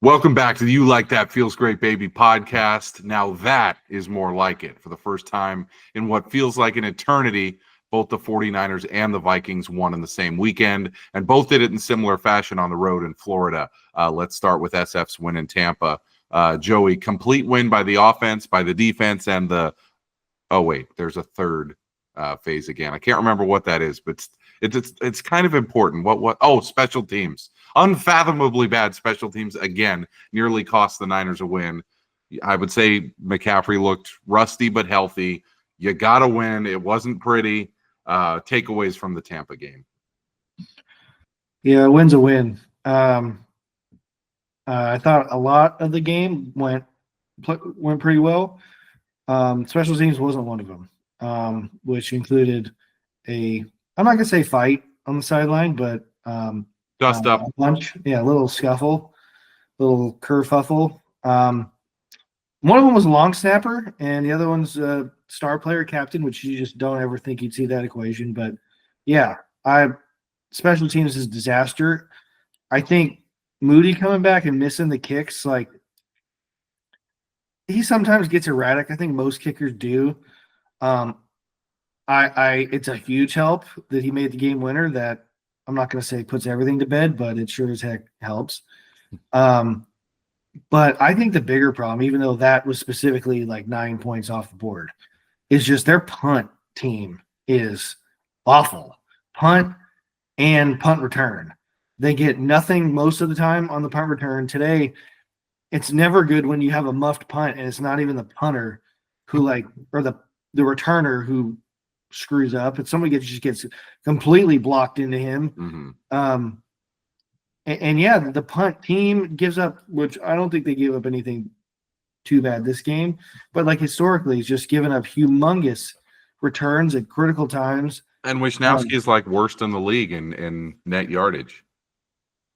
Welcome back to the You Like That Feels Great Baby podcast. Now that is more like it. For the first time in what feels like an eternity, both the 49ers and the Vikings won in the same weekend, and both did it in similar fashion on the road in Florida. Let's start with SF's win in Tampa. Joey, complete win by the offense, by the defense, and the – oh, wait, there's a third phase again. I can't remember what that is, but it's kind of important. Oh, special teams. Unfathomably bad special teams again nearly cost the Niners a win. I would say McCaffrey looked rusty but healthy. You got to win. It wasn't pretty. Takeaways from the Tampa game. Yeah, a win's a win. I thought a lot of the game went pretty well. Special teams wasn't one of them, which included I'm not going to say fight on the sideline, but dust up. A bunch. Yeah, a little scuffle, little kerfuffle. One of them was a long snapper, and the other one's a star player captain, which you just don't ever think you'd see that equation. But, yeah, special teams is disaster. I think Moody coming back and missing the kicks, like, he sometimes gets erratic. I think most kickers do. It's a huge help that he made the game winner. That I'm not going to say puts everything to bed, but it sure as heck helps. But I think the bigger problem, even though that was specifically like 9 points off the board, is just their punt team is awful. Punt and punt return. They get nothing most of the time on the punt return. Today, it's never good when you have a muffed punt and it's not even the punter or the returner who screws up. It's somebody just gets completely blocked into him. Mm-hmm. And yeah, the punt team gives up, which I don't think they gave up anything too bad this game, but like historically, it's just given up humongous returns at critical times. And Wisnowski is like worst in the league in net yardage.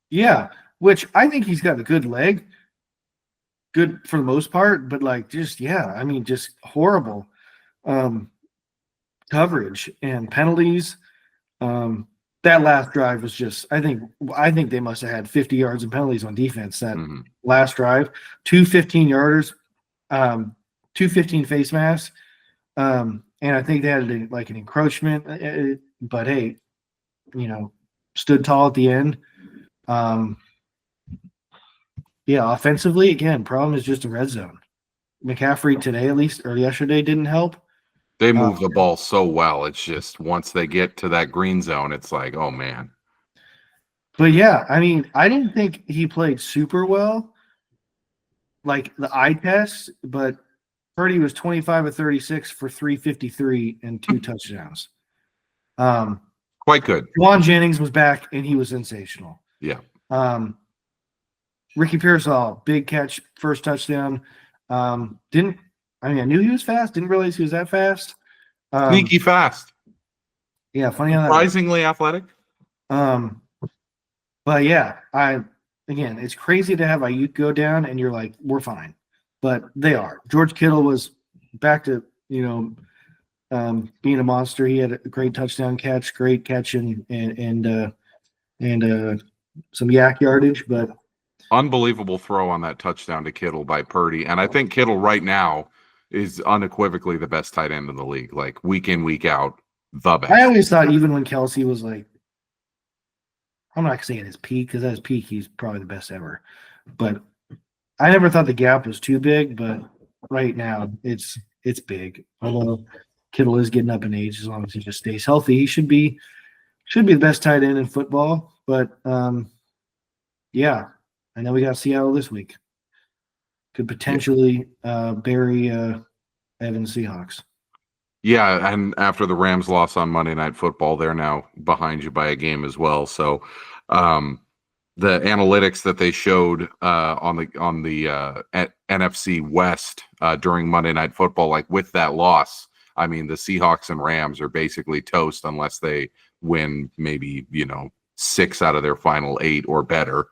Yeah, which I think he's got a good leg, good for the most part, but just horrible coverage and penalties. That last drive was just, I think they must have had 50 yards in penalties on defense that last drive. 2 15-yarders, 2 15 face masks. And I think they had an encroachment, but hey, stood tall at the end. Yeah, offensively, again, problem is just a red zone. McCaffrey today, at least, or yesterday, didn't help. They move the ball so well. It's just once they get to that green zone, it's like, oh, man. But, yeah, I mean, I didn't think he played super well, like the eye test, but Purdy was 25 of 36 for 353 and 2 touchdowns. Quite good. Juwan Jennings was back, and he was sensational. Yeah. Ricky Pearsall, big catch, first touchdown. I knew he was fast. Didn't realize he was that fast. Sneaky fast. Yeah, funny how that. Surprisingly athletic. But yeah, again, it's crazy to have Ayuk go down, and you're like, we're fine, but they are. George Kittle was back to being a monster. He had a great touchdown catch, great catch, and some yak yardage, but. Unbelievable throw on that touchdown to Kittle by Purdy. And I think Kittle right now is unequivocally the best tight end in the league, like week in, week out, the best. I always thought even when Kelsey was like, I'm not going to say at his peak, because at his peak, he's probably the best ever. But I never thought the gap was too big, but right now it's big. Although Kittle is getting up in age, as long as he just stays healthy, he should be the best tight end in football. But, yeah. I know we got Seattle this week. Could potentially bury Evans Seahawks. Yeah, and after the Rams loss on Monday Night Football, they're now behind you by a game as well. So the analytics that they showed on the NFC West during Monday Night Football, like with that loss, I mean, the Seahawks and Rams are basically toast unless they win maybe 6 out of their final 8 or better.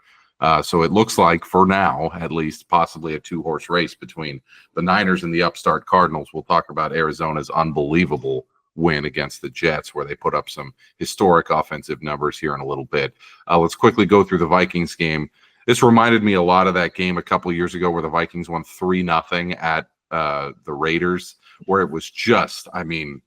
So it looks like, for now, at least, possibly a 2-horse race between the Niners and the upstart Cardinals. We'll talk about Arizona's unbelievable win against the Jets, where they put up some historic offensive numbers here in a little bit. Let's quickly go through the Vikings game. This reminded me a lot of that game a couple of years ago where the Vikings won 3-0 at the Raiders, where it was just, I mean,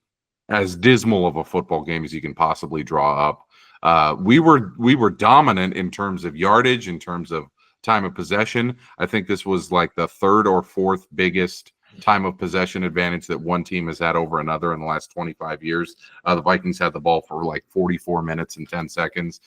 as dismal of a football game as you can possibly draw up. We were dominant in terms of yardage, in terms of time of possession. I think this was like the third or fourth biggest time of possession advantage that one team has had over another in the last 25 years. The Vikings had the ball for like 44 minutes and 10 seconds.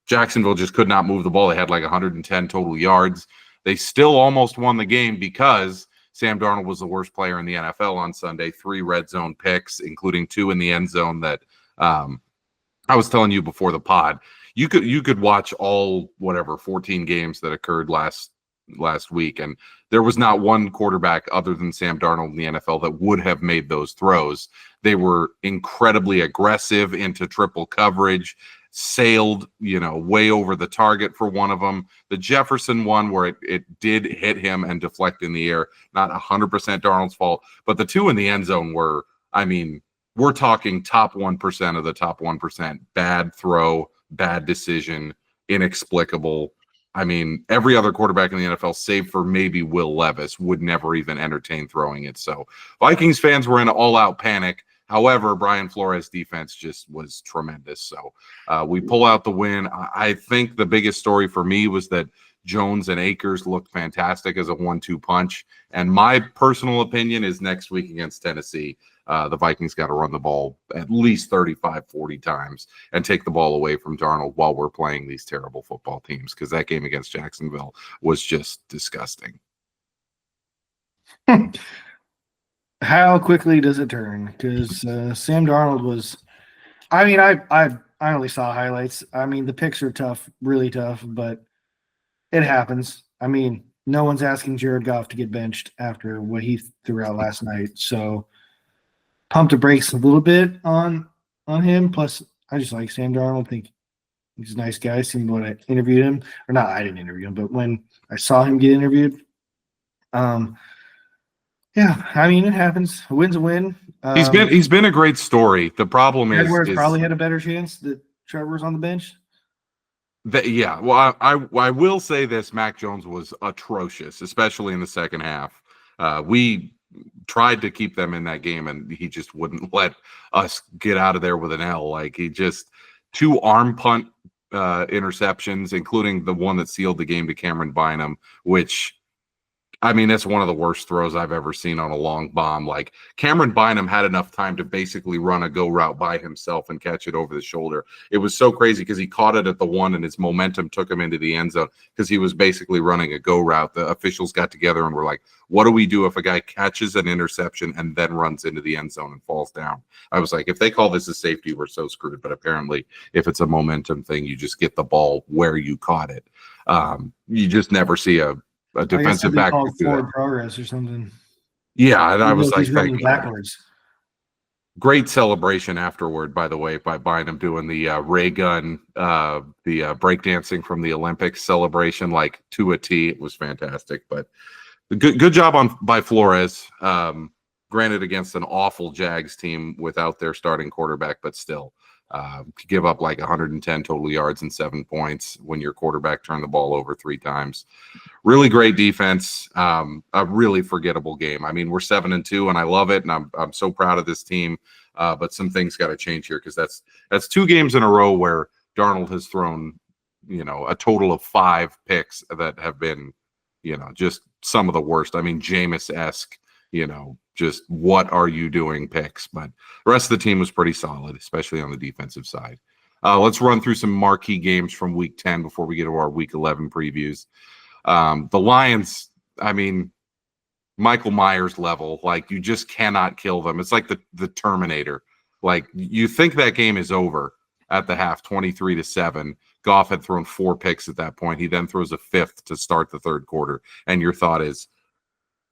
Jacksonville just could not move the ball. They had like 110 total yards. They still almost won the game because Sam Darnold was the worst player in the NFL on Sunday. 3 red zone picks, including 2 in the end zone that I was telling you before the pod. You could watch all 14 games that occurred last week, and there was not one quarterback other than Sam Darnold in the NFL that would have made those throws. They were incredibly aggressive into triple coverage, sailed, way over the target for one of them. The Jefferson one where it did hit him and deflect in the air, not 100% Darnold's fault, but the 2 in the end zone were, I mean, we're talking top 1% of the top 1%. Bad throw, bad decision, inexplicable. I mean, every other quarterback in the NFL, save for maybe Will Levis, would never even entertain throwing it. So Vikings fans were in all-out panic. However, Brian Flores' defense just was tremendous. So we pull out the win. I think the biggest story for me was that Jones and Akers looked fantastic as a 1-2 punch. And my personal opinion is next week against Tennessee, the Vikings got to run the ball at least 35, 40 times and take the ball away from Darnold while we're playing these terrible football teams, because that game against Jacksonville was just disgusting. How quickly does it turn? Because Sam Darnold was – I mean, I only saw highlights. I mean, the picks are tough, really tough, but it happens. I mean, no one's asking Jared Goff to get benched after what he threw out last night. So pump the brakes a little bit on him. Plus, I just like Sam Darnold. I think he's a nice guy. Seen when I interviewed him. Or not, I didn't interview him, but when I saw him get interviewed – yeah, I mean, it happens. A win's a win. He's been a great story. The problem is probably had a better chance that Trevor's on the bench. Yeah, well, I will say this: Mac Jones was atrocious, especially in the second half. We tried to keep them in that game, and he just wouldn't let us get out of there with an L. Like, he just 2 arm punt interceptions, including the one that sealed the game to Cameron Bynum, which, I mean, that's one of the worst throws I've ever seen on a long bomb. Like, Cameron Bynum had enough time to basically run a go route by himself and catch it over the shoulder. It was so crazy because he caught it at the 1 and his momentum took him into the end zone because he was basically running a go route. The officials got together and were like, what do we do if a guy catches an interception and then runs into the end zone and falls down? I was like, if they call this a safety, we're so screwed. But apparently, if it's a momentum thing, you just get the ball where you caught it. You just never see a defensive back forward progress or something. Yeah, and I was like, thank you. Backwards. Great celebration afterward, by the way, by Bynum doing the ray gun, the breakdancing from the Olympics celebration, like to a T. It was fantastic. But good job by Flores. Granted, against an awful Jags team without their starting quarterback, but still. To give up like 110 total yards and 7 points when your quarterback turned the ball over 3 times. Really great defense. A really forgettable game. I mean, we're 7-2 and I love it. And I'm so proud of this team. But some things got to change here, because that's 2 games in a row where Darnold has thrown, a total of 5 picks that have been, just some of the worst. I mean, Jameis-esque, just what are you doing picks. But the rest of the team was pretty solid, especially on the defensive side. Let's run through some marquee games from week 10 before we get to our week 11 previews. The Lions, I mean, Michael Myers level, like, you just cannot kill them. It's like the Terminator. Like, you think that game is over at the half, 23-7. Goff had thrown 4 picks at that point. He then throws a 5th to start the third quarter. And your thought is,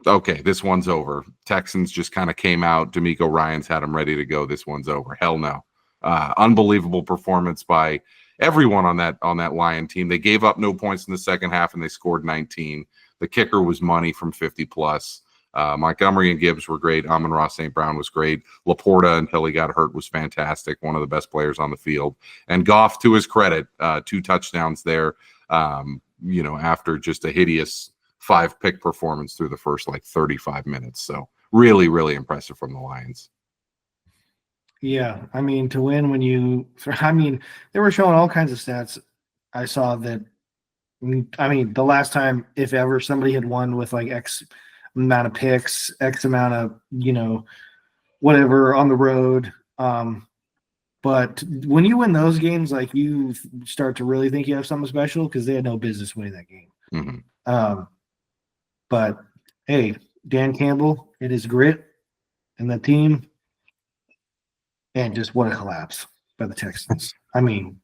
okay, this one's over. Texans just kind of came out. D'Amico Ryans had them ready to go. This one's over. Hell no. Unbelievable performance by everyone on that Lion team. They gave up no points in the second half, and they scored 19. The kicker was money from 50+. Montgomery and Gibbs were great. Amon-Ra St. Brown was great. Laporta, until he got hurt, was fantastic. One of the best players on the field. And Goff, to his credit, 2 touchdowns there. after just a hideous 5-pick performance through the first 35 minutes. So really, really impressive from the Lions. Yeah, I mean, to win they were showing all kinds of stats. I saw that. I mean, the last time, if ever, somebody had won with X amount of picks, X amount of whatever on the road. But when you win those games, you start to really think you have something special because they had no business winning that game. Mm-hmm. But hey, Dan Campbell, it is grit and the team, and just what a collapse by the Texans. I mean,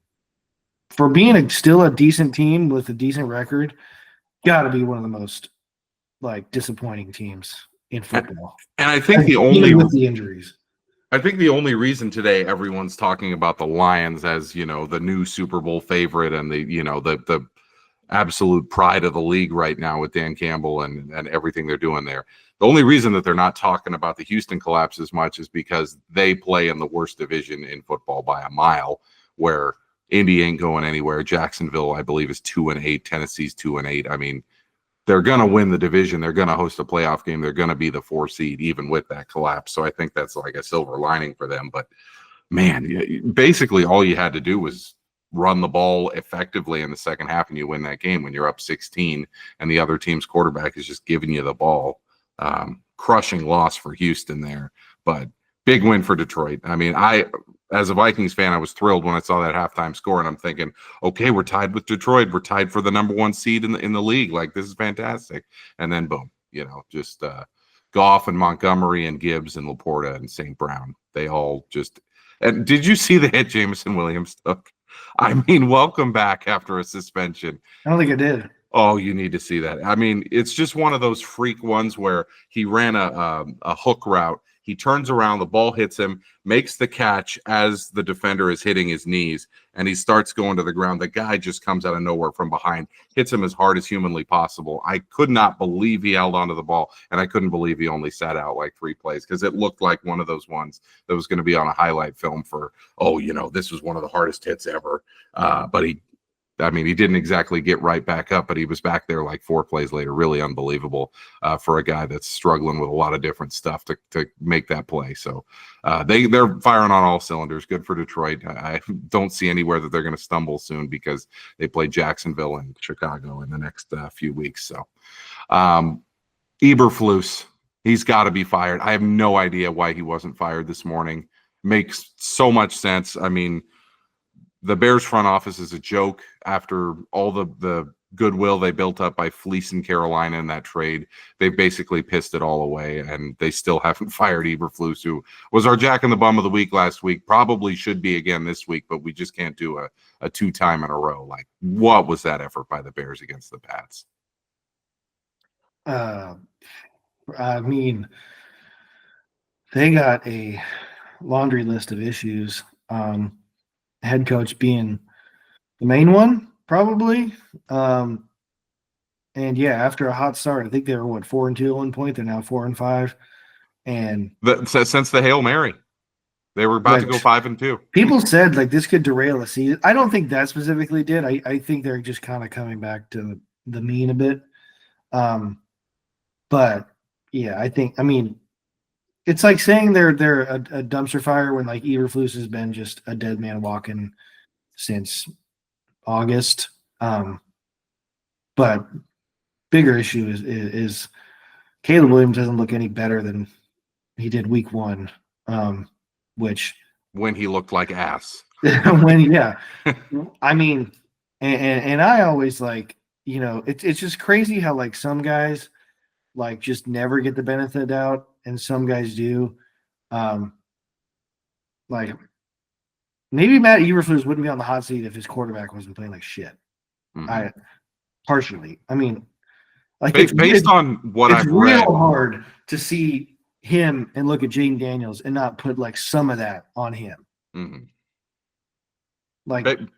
for being still a decent team with a decent record, got to be one of the most disappointing teams in football. And I think even with the injuries. I think the only reason today everyone's talking about the Lions as, the new Super Bowl favorite and the absolute pride of the league right now with Dan Campbell and everything they're doing there. The only reason that they're not talking about the Houston collapse as much is because they play in the worst division in football by a mile, where Indy ain't going anywhere. Jacksonville, I believe, is 2-8. Tennessee's 2-8. I mean, they're going to win the division. They're going to host a playoff game. They're going to be the 4 seed, even with that collapse. So I think that's a silver lining for them. But, man, basically all you had to do was run the ball effectively in the second half, and you win that game when you're up 16, and the other team's quarterback is just giving you the ball. Crushing loss for Houston there. But big win for Detroit. I mean, as a Vikings fan, I was thrilled when I saw that halftime score, and I'm thinking, okay, we're tied with Detroit. We're tied for the number 1 seed in the league. This is fantastic. And then boom, just Goff and Montgomery and Gibbs and Laporta and St. Brown. They all just. And did you see the hit Jameson Williams took? I mean, welcome back after a suspension. I don't think I did. Oh, you need to see that. I mean, it's just one of those freak ones where he ran a hook route. He turns around, the ball hits him, makes the catch as the defender is hitting his knees, and he starts going to the ground. The guy just comes out of nowhere from behind, hits him as hard as humanly possible. I could not believe he held onto the ball, and I couldn't believe he only sat out 3 plays, because it looked like one of those ones that was going to be on a highlight film for, this was one of the hardest hits ever. But he didn't exactly get right back up, but he was back there 4 plays later. Really unbelievable for a guy that's struggling with a lot of different stuff to make that play. So they're firing on all cylinders. Good for Detroit. I don't see anywhere that they're going to stumble soon, because they play Jacksonville and Chicago in the next few weeks. So Eberflus, he's got to be fired. I have no idea why he wasn't fired this morning. Makes so much sense. I mean, the Bears front office is a joke after all the goodwill they built up by fleecing Carolina in that trade. They've basically pissed it all away, and they still haven't fired Eberflus, who was our Jack in the Bum of the week last week. Probably should be again this week, but we just can't do a 2-time in a row. What was that effort by the Bears against the Pats? I mean, they got a laundry list of issues. Head coach being the main one, probably. And yeah, after a hot start, I think they were 4-2 at one point. They're now 4-5. And since the Hail Mary, they were about to go 5-2. People said this could derail a season. I don't think that specifically did. I think they're just kind of coming back to the mean a bit. But yeah, it's like saying they're a dumpster fire when Eberflus has been just a dead man walking since August. But bigger issue is Caleb Williams doesn't look any better than he did week 1, which when he looked like ass. I always it's just crazy how some guys just never get the benefit out, and some guys do. Maybe Matt Eberflus wouldn't be on the hot seat if his quarterback wasn't playing like shit. Mm-hmm. Partially. Based on what I've read, it's real hard to see him and look at Jaden Daniels and not put some of that on him. Mm-hmm.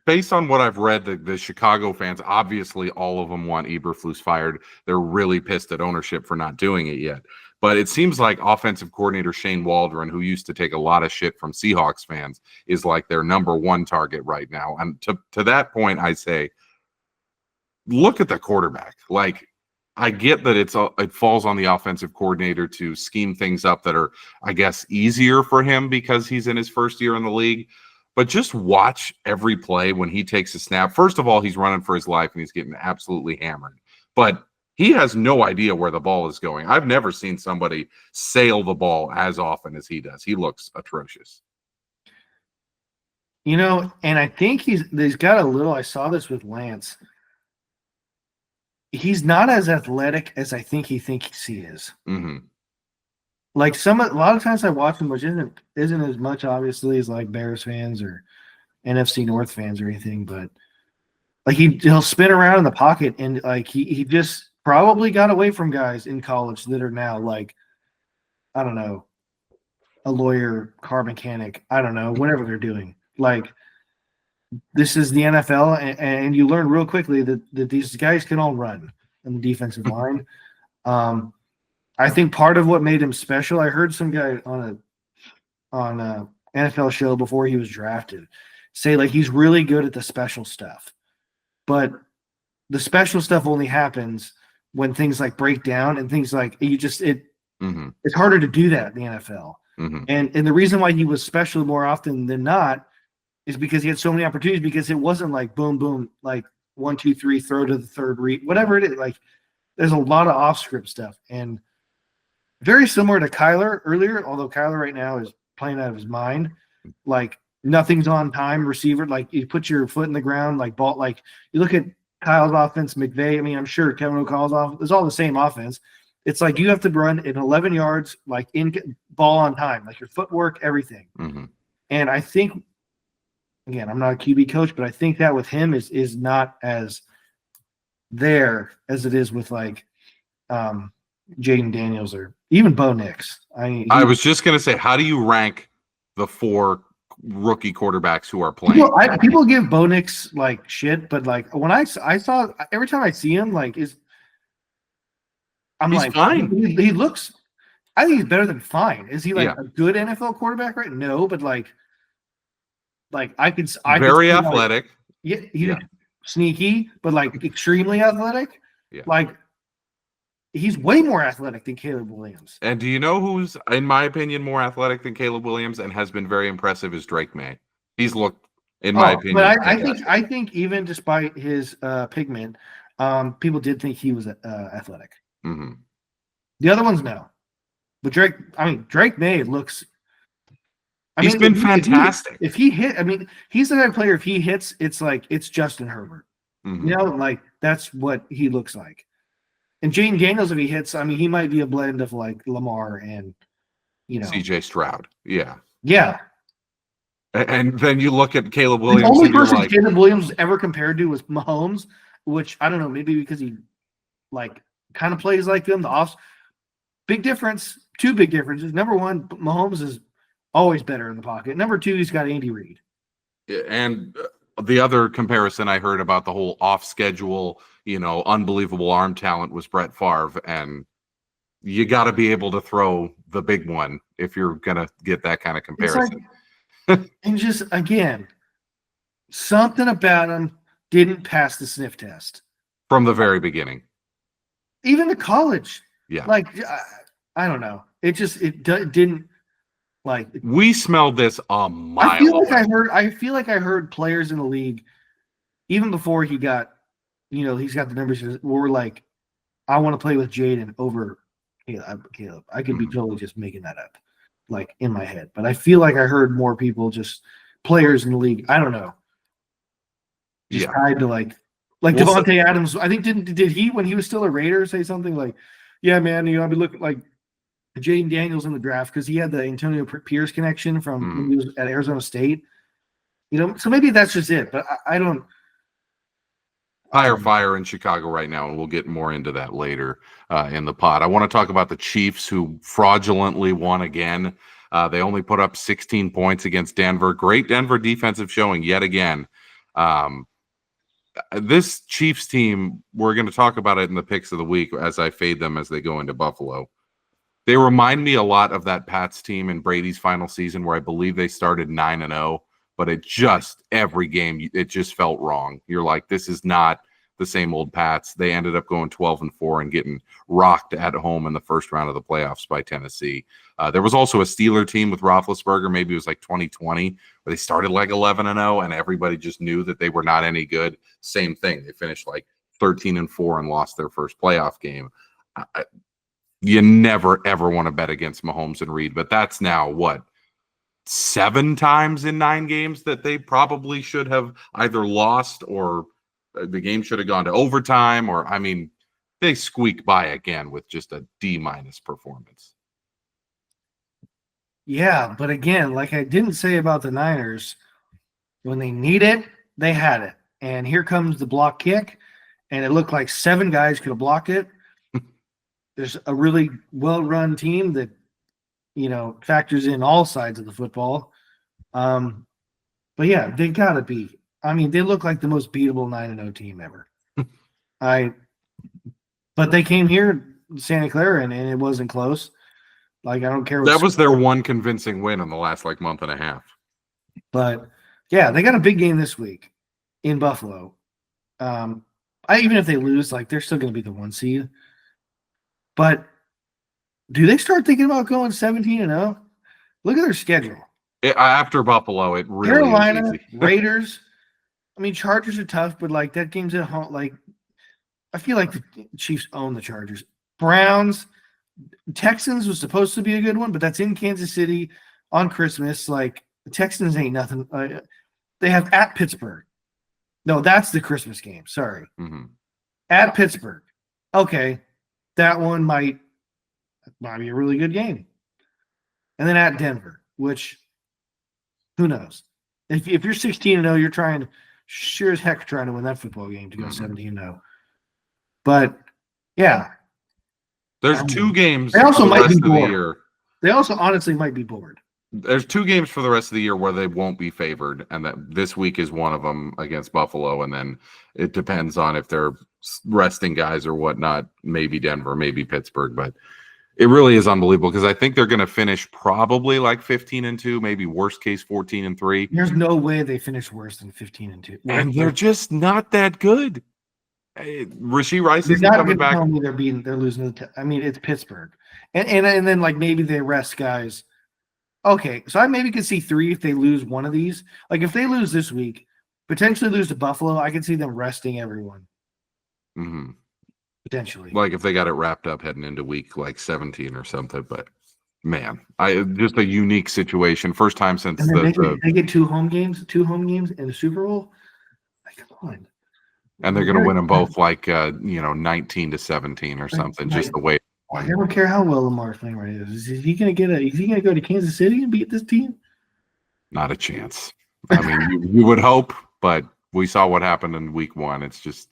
Based on what I've read, the Chicago fans, obviously all of them want Eberflus fired. They're really pissed at ownership for not doing it yet. But it seems like offensive coordinator Shane Waldron, who used to take a lot of shit from Seahawks fans, is their number one target right now. And to that point, I say, look at the quarterback. Like, I get that it falls on the offensive coordinator to scheme things up that are, I guess, easier for him because he's in his first year in the league. But just watch every play when he takes a snap. First of all, he's running for his life and he's getting absolutely hammered. But he has no idea where the ball is going. I've never seen somebody sail the ball as often as he does. He looks atrocious. You know, and I think he's got a little. I saw this with Lance. He's not as athletic as I think he thinks he is. Mm-hmm. Like a lot of times I watch him, which isn't as much obviously as like Bears fans or NFC North fans or anything, but like he'll spin around in the pocket and like he just probably got away from guys in college that are now like, I don't know, a lawyer, car mechanic, I don't know, whatever they're doing. Like, this is the NFL, and you learn real quickly that these guys can all run in the defensive line. I think part of what made him special, I heard some guy on a NFL show before he was drafted say like he's really good at the special stuff, but the special stuff only happens when things like break down and things like Mm-hmm. it's harder to do that in the NFL. Mm-hmm. And the reason why he was special more often than not is because he had so many opportunities, because it wasn't like boom, boom, like 1, 2, 3, throw to the third read, whatever it is. Like, there's a lot of off script stuff, and very similar to Kyler earlier, although Kyler right now is playing out of his mind. Like, nothing's on time receiver. Like, you put your foot in the ground, like ball, like you look at Kyle's offense, McVay. I mean, I'm sure Kevin O'Connell's offense, it's all the same offense. It's like you have to run in 11 yards, like in ball on time, like your footwork, everything. Mm-hmm. And I think, again, I'm not a QB coach, but I think that with him is not as there as it is with like Jaden Daniels or even Bo Nix. I was just going to say, how do you rank the 4 rookie quarterbacks who are playing? People give Bo Nix like shit, but like when I saw, every time I see him, like he's like fine. He looks. I think he's better than fine. Is he like Yeah. a good NFL quarterback? Right? No, but like I could. Very athletic. Like, he's sneaky, but like extremely athletic. Yeah. Like he's way more athletic than Caleb Williams. And do you know who's, in my opinion, more athletic than Caleb Williams and has been very impressive is Drake May. He's looked, in my opinion. But I think even despite his pigment, people did think he was athletic. Mm-hmm. The other ones, no. But Drake May looks. He's been fantastic. If he hit, he's the type of player. If he hits, it's like it's Justin Herbert. Mm-hmm. You know, like that's what he looks like. And Jaden Daniels, if he hits, he might be a blend of like Lamar and, CJ Stroud. Yeah. Yeah. And then you look at Caleb Williams. The only and you're person like, Caleb Williams was ever compared to was Mahomes, which I don't know, maybe because he like kind of plays like them. Big difference, 2 big differences. Number 1, Mahomes is always better in the pocket. Number 2, he's got Andy Reid. And the other comparison I heard about the whole off-schedule, unbelievable arm talent was Brett Favre. And you got to be able to throw the big one if you're going to get that kind of comparison. And just, again, something about him didn't pass the sniff test. From the very beginning. Even to college. Yeah. Like, I don't know. It didn't, like. We smelled this a mile I feel like I away. heard players in the league, even before he got, he's got the numbers, were like, I want to play with Jaden over Caleb. I could be totally just making that up, like in my head. But I feel like I heard more people, just players in the league. I don't know. Just tied to like Devontae Adams. I think did he, when he was still a Raider, say something like, yeah, man, I'd be looking like Jaden Daniels in the draft because he had the Antonio Pierce connection from when he was at Arizona State. So maybe that's just it. But I don't. Fire in Chicago right now, and we'll get more into that later in the pod. I want to talk about the Chiefs, who fraudulently won again. They only put up 16 points against Denver. Great Denver defensive showing yet again. This Chiefs team, we're going to talk about it in the picks of the week as I fade them as they go into Buffalo. They remind me a lot of that Pats team in Brady's final season, where I believe they started 9-0, but every game, it just felt wrong. You're like, this is not the same old Pats. They ended up going 12-4 and getting rocked at home in the first round of the playoffs by Tennessee. There was also a Steeler team with Roethlisberger, maybe it was like 2020, where they started like 11-0, and everybody just knew that they were not any good. Same thing. They finished like 13-4 and lost their first playoff game. You never, ever want to bet against Mahomes and Reed, but that's now what? 7 times in 9 games that they probably should have either lost or the game should have gone to overtime, or I mean, they squeak by again with just a D- performance. Yeah, but again, like I didn't say about the Niners, when they need it, they had it. And here comes the block kick, and it looked like 7 guys could have blocked it. There's a really well-run team that, factors in all sides of the football. But yeah, they gotta be. I mean, they look like the most beatable 9-0 team ever. But they came here, Santa Clara, and it wasn't close. Like, I don't care. That was their one convincing win in the last month and a half. But yeah, they got a big game this week in Buffalo. Even if they lose, they're still going to be the 1 seed. But do they start thinking about going 17-0? Look at their schedule. After Buffalo, it really Carolina, is easy. Raiders. I mean, Chargers are tough, but that game's at home. I feel like the Chiefs own the Chargers. Browns, Texans was supposed to be a good one, but that's in Kansas City on Christmas. The Texans ain't nothing. They have at Pittsburgh. No, that's the Christmas game. Sorry. Mm-hmm. At Pittsburgh. Okay. That one might be a really good game. And then at Denver, which who knows? If you're 16-0, you're trying to win that football game to go 17-0. But yeah. There's 2 games they also for the might rest be of the bored. year. They also honestly might be bored. There's 2 games for the rest of the year where they won't be favored, and that this week is one of them against Buffalo, and then it depends on if they're resting guys or whatnot. Maybe Denver, maybe Pittsburgh, but it really is unbelievable because I think they're going to finish probably 15-2, maybe worst case 14-3. There's no way they finish worse than 15-2, and they're just not that good. Rashee Rice You're is not coming back. tell me they're losing. It's Pittsburgh, and then maybe they rest guys. Okay, so I maybe could see 3 if they lose one of these. If they lose this week, potentially lose to Buffalo, I could see them resting everyone. Mm-hmm. Potentially. If they got it wrapped up heading into week 17 or something. But man, just a unique situation. First time since they get 2 home games in the Super Bowl. Come on. And they're going to win them both 19-17 or something. Just the way. I don't care how well Lamar's playing right now. Is he going to go to Kansas City and beat this team? Not a chance. I mean, you would hope, but we saw what happened in week 1. It's just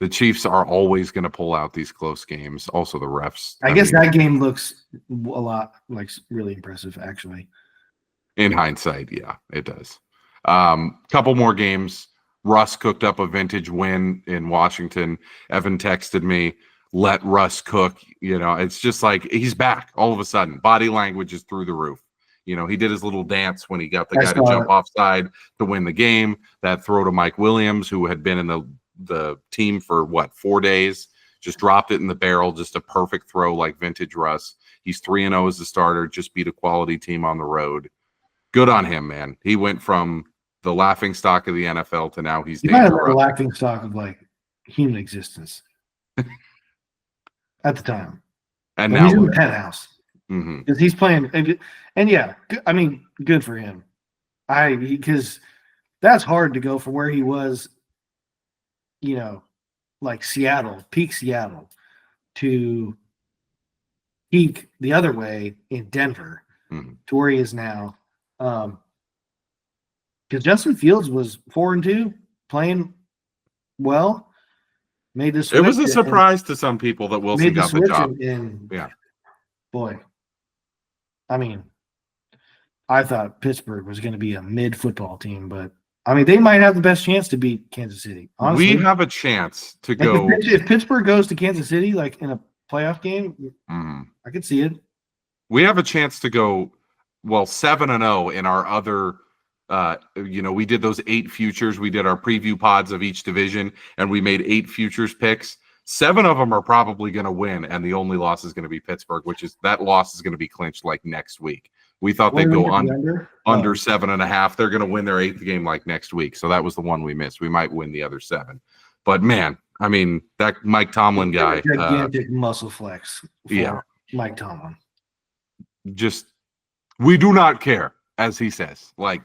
the Chiefs are always going to pull out these close games. Also, the refs. I guess that game looks a lot really impressive, actually. In hindsight, yeah, it does. Couple more games. Russ cooked up a vintage win in Washington. Evan texted me, let Russ cook. It's just he's back all of a sudden. Body language is through the roof. He did his little dance when he got the guy to jump offside to win the game. That throw to Mike Williams, who had been in the team for 4 days, just dropped it in the barrel. Just a perfect throw like vintage Russ. He's 3-0 as a starter, just beat a quality team on the road. Good on him, man. He went from the laughing stock of the NFL to now he's the laughing stock of human existence at the time. And now he's in the penthouse because he's playing. And yeah, I mean, good for him. Because that's hard to go from where he was, Seattle, peak Seattle, to peak the other way in Denver to where he is now. Because Justin Fields was 4-2, playing well. Made this. It was a surprise to some people that Wilson got the job. Yeah, boy. I mean, I thought Pittsburgh was going to be a mid football team, but they might have the best chance to beat Kansas City. Honestly, we have a chance to go. If Pittsburgh goes to Kansas City in a playoff game, I could see it. We have a chance to go 7-0 in our other We did those 8 futures. We did our preview pods of each division, and we made 8 futures picks. 7 of them are probably going to win, and the only loss is going to be Pittsburgh, that loss is going to be clinched like next week. We thought they'd go under 7.5. They're going to win their 8th game like next week. So that was the one we missed. We might win the other 7. But man, I mean, that Mike Tomlin guy. Gigantic muscle flex. Mike Tomlin. Just, we do not care, as he says. Like,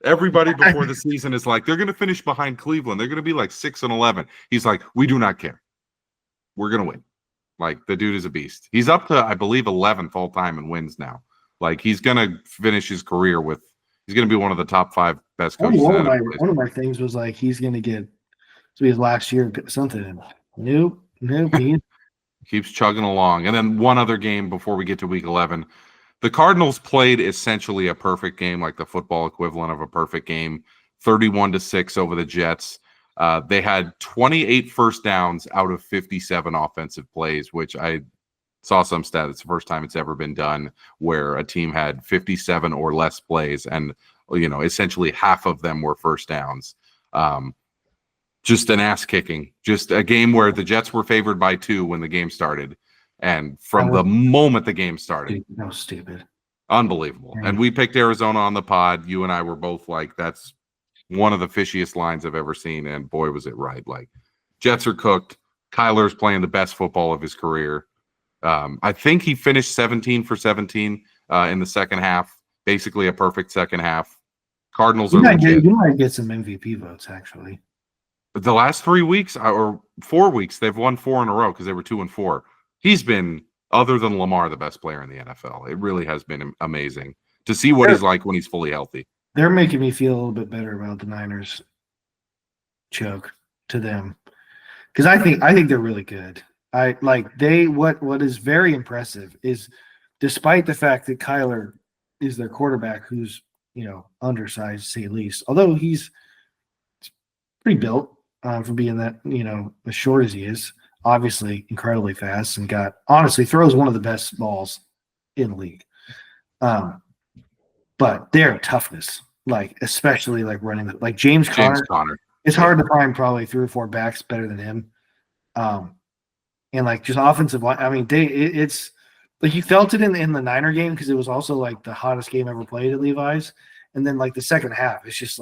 everybody before the season is like, they're going to finish behind Cleveland. They're going to be like 6-11. He's like, we do not care. We're going to win. Like, the dude is a beast. He's up to, I believe, 11th all time in wins now. Like, he's going to finish his career he's going to be one of the top 5 best coaches. One of my things was like, he's going to get to be his last year something. Nope. He keeps chugging along. And then one other game before we get to week 11. The Cardinals played essentially a perfect game, like the football equivalent of a perfect game, 31-6 over the Jets. They had 28 first downs out of 57 offensive plays, which I saw some stat. It's the first time it's ever been done where a team had 57 or less plays, and essentially half of them were first downs. Just an ass kicking. Just a game where the Jets were favored by 2 when the game started. And from the moment the game started, that was stupid. Unbelievable. And we picked Arizona on the pod. You and I were both like, that's one of the fishiest lines I've ever seen. And boy, was it right. Like, Jets are cooked. Kyler's playing the best football of his career. I think he finished 17 for 17 in the second half. Basically a perfect second half. Cardinals you might get some MVP votes, actually. The last 3 weeks or 4 weeks, they've won 4 in a row because they were 2-4. He's been, other than Lamar, the best player in the NFL. It really has been amazing to see what he's like when he's fully healthy. They're making me feel a little bit better about the Niners choke to them, because I think they're really good. What is very impressive is, despite the fact that Kyler is their quarterback, who's undersized to say the least, although he's pretty built for being that as short as he is. Obviously incredibly fast, and honestly throws one of the best balls in the league. But their toughness, especially running, James Conner. It's hard to find probably 3 or 4 backs better than him. And just offensive line. I mean, it's like you felt it in the Niner game, because it was also the hottest game ever played at Levi's. And then the second half, it's just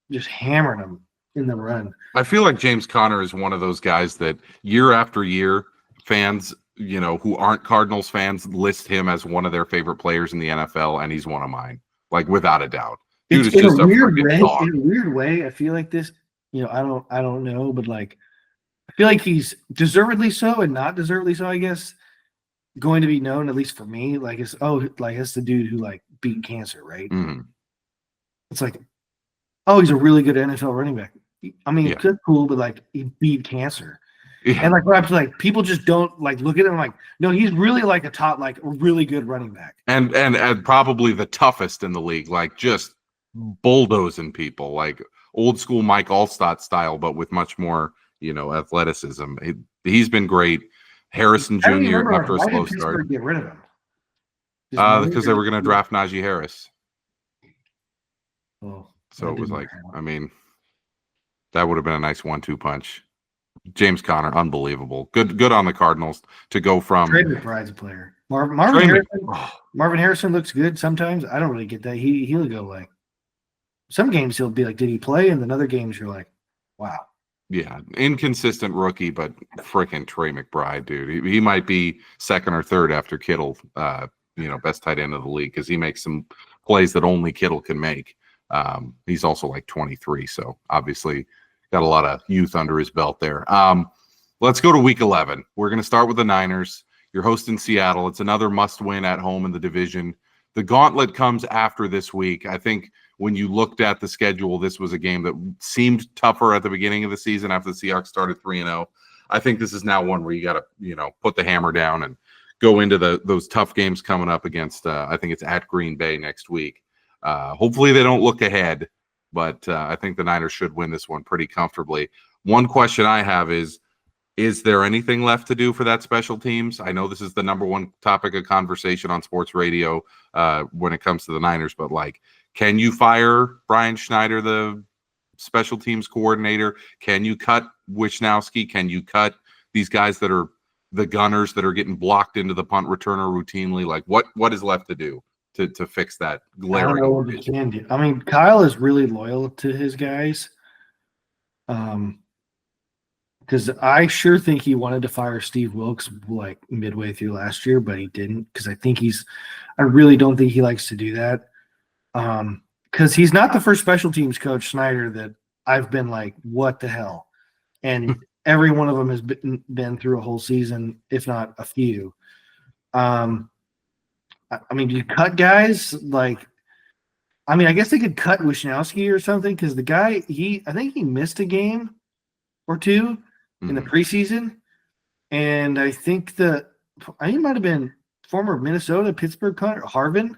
just hammering them in the run. I feel like James Conner is one of those guys that year after year, fans, who aren't Cardinals fans, list him as one of their favorite players in the NFL, and he's one of mine, without a doubt. Dude is just a freaking dog. In a weird way, I feel like this. I don't know, but I feel like he's deservedly so and not deservedly so, I guess, going to be known, at least for me, it's the dude who beat cancer, right? Mm-hmm. It's he's a really good NFL running back. I mean, it's cool, but he beat cancer. Yeah. And perhaps people just don't look at him no, he's really a top, a really good running back. And probably the toughest in the league, just bulldozing people, old school Mike Allstott style, but with much more, athleticism. He's been great. Harrison Jr. after a slow start. Get rid of him? Because they were going to draft Najee Harris. Oh. So it was that would have been a nice 1-2 punch. James Conner, unbelievable. Good on the Cardinals to go from. Trey McBride's a player. Marvin Harrison looks good sometimes. I don't really get that. He'll go some games he'll be did he play? And then other games you're wow. Yeah, inconsistent rookie, but freaking Trey McBride, dude. He might be second or third after Kittle, best tight end of the league, because he makes some plays that only Kittle can make. He's also 23, so obviously got a lot of youth under his belt there. Let's go to week 11. We're going to start with the Niners. You're hosting Seattle. It's another must-win at home in the division. The gauntlet comes after this week. I think when you looked at the schedule, this was a game that seemed tougher at the beginning of the season after the Seahawks started 3-0. I think this is now one where you got to, put the hammer down and go into those tough games coming up against, I think it's at Green Bay next week. Hopefully they don't look ahead, but I think the Niners should win this one pretty comfortably. One question I have is, Is there anything left to do for that special teams? I know this is the number one topic of conversation on sports radio when it comes to the Niners, but like, can you fire Brian Schneider, the special teams coordinator? Can you cut Wishnowsky? Can you cut these guys that are the gunners that are getting blocked into the punt returner routinely? Like, what is left to do to fix that glaring? I don't know what we can do. I mean, Kyle is really loyal to his guys. Because I sure think he wanted to fire Steve Wilkes like midway through last year, but he didn't. Because I really don't think he likes to do that. Because he's not the first special teams coach, Schneider, that I've been like, what the hell? And every one of them has been through a whole season, if not a few. I mean, do you cut guys? Like, I mean, I guess they could cut Wishnowsky or something because the guy, I think he missed a game or two in the preseason. And I think he might have been former Minnesota, Pittsburgh punter, Harvin.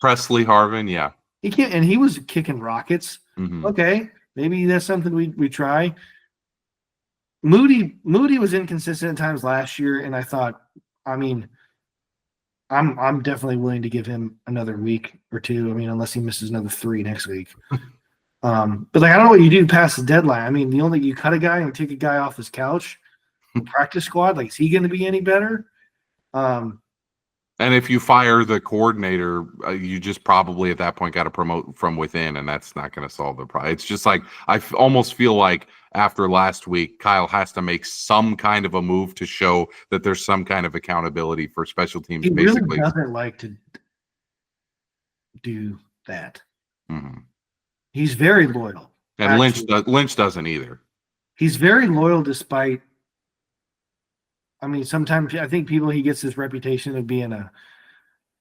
Presley Harvin, yeah. He was kicking rockets. Mm-hmm. Okay, maybe that's something we try. Moody was inconsistent at times last year, and I thought, I mean, I'm definitely willing to give him another week or two. I mean, unless he misses another 3 next week. But like, I don't know what you do past the deadline. I mean, you cut a guy and take a guy off his couch, practice squad. Like, is he going to be any better? And if you fire the coordinator, you just probably at that point got to promote from within, and that's not going to solve the problem. It's just like almost feel like after last week, Kyle has to make some kind of a move to show that there's some kind of accountability for special teams. He basically really doesn't like to do that. Mm-hmm. He's very loyal. And Lynch doesn't either. He's very loyal despite. I mean, sometimes I think he gets this reputation of being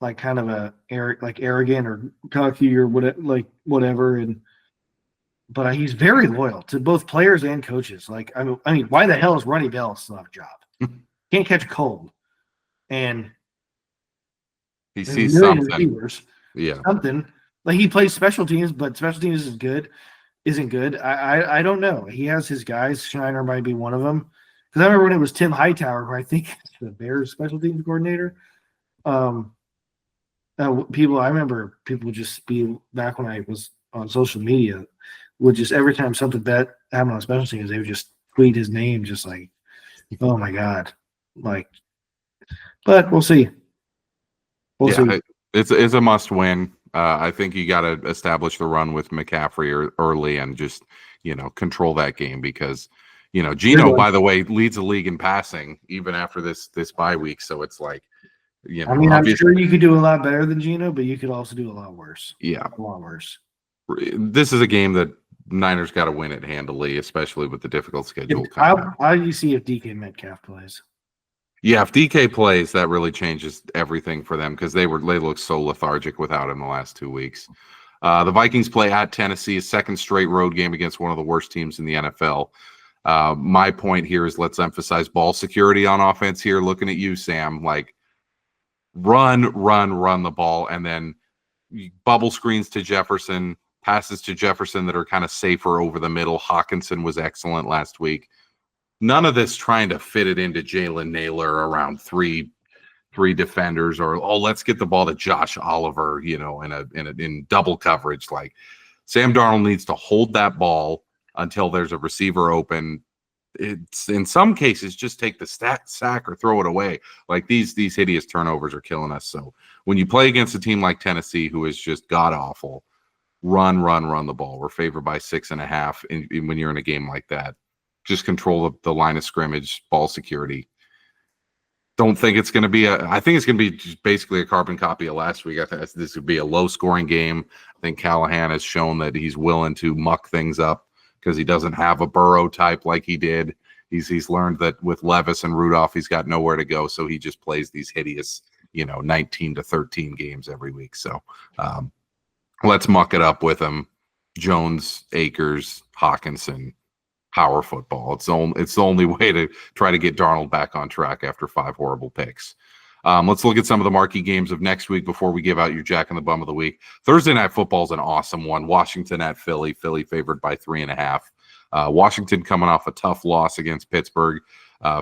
arrogant or cocky or whatever. But he's very loyal to both players and coaches. Like, I mean, why the hell is Ronnie Bell still have a job? Can't catch a cold, and he sees something. Yeah, something like he plays special teams, but special teams isn't good. I don't know. He has his guys. Schneider might be one of them. Because I remember when it was Tim Hightower, who I think is the Bears special teams coordinator. I remember people just be back when I was on social media, would just every time something bad happened on special teams, they would just tweet his name, just like, oh my god, like. But we'll see. We'll see. It's a must win. I think you got to establish the run with McCaffrey early and just control that game because. Geno, by the way, leads the league in passing even after this bye week. So it's like, I mean, I'm sure you could do a lot better than Geno, but you could also do a lot worse. Yeah, a lot worse. This is a game that Niners got to win it handily, especially with the difficult schedule. How do you see if DK Metcalf plays? Yeah, if DK plays, that really changes everything for them because they looked so lethargic without him the last 2 weeks. The Vikings play at Tennessee, a second straight road game against one of the worst teams in the NFL. My point here is let's emphasize ball security on offense here. Looking at you, Sam, like run the ball and then bubble screens to Jefferson, passes to Jefferson that are kind of safer over the middle. Hawkinson was excellent last week. None of this trying to fit it into Jalen Naylor around three defenders or, let's get the ball to Josh Oliver, in double coverage. Like Sam Darnold needs to hold that ball until there's a receiver open. It's in some cases just take the sack or throw it away. Like these hideous turnovers are killing us. So when you play against a team like Tennessee, who is just god awful, run the ball. We're favored by 6.5 when you're in a game like that. Just control the line of scrimmage, ball security. Don't think it's going to be I think it's going to be just basically a carbon copy of last week. I think this would be a low scoring game. I think Callahan has shown that he's willing to muck things up because he doesn't have a Burrow type like he did. He's learned that with Levis and Rudolph, he's got nowhere to go. So he just plays these hideous, 19-13 games every week. So let's muck it up with him. Jones, Akers, Hawkinson, power football. It's the only way to try to get Darnold back on track after 5 horrible picks. Let's look at some of the marquee games of next week before we give out your Jack and the Bum of the Week. Thursday Night Football is an awesome one. Washington at Philly. Philly favored by 3.5. Washington coming off a tough loss against Pittsburgh.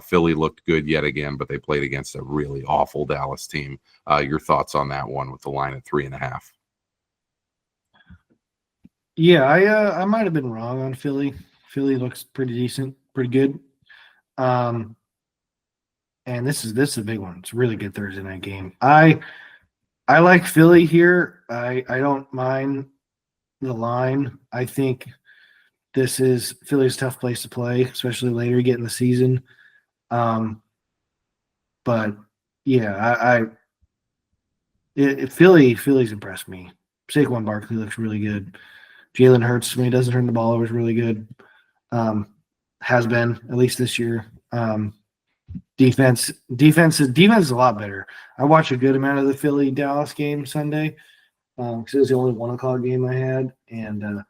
Philly looked good yet again, but they played against a really awful Dallas team. Your thoughts on that one with the line at 3.5? Yeah, I might have been wrong on Philly. Philly looks pretty decent, pretty good. And this is a big one. It's a really good Thursday night game. I like Philly here. I don't mind the line. I think this is Philly's a tough place to play, especially later you get in the season. But yeah, Philly's impressed me. Saquon Barkley looks really good. Jalen Hurts, when he doesn't turn the ball over, is really good. Has been, at least this year. Defense is a lot better. I watched a good amount of the Philly-Dallas game Sunday because it was the only 1:00 game I had. And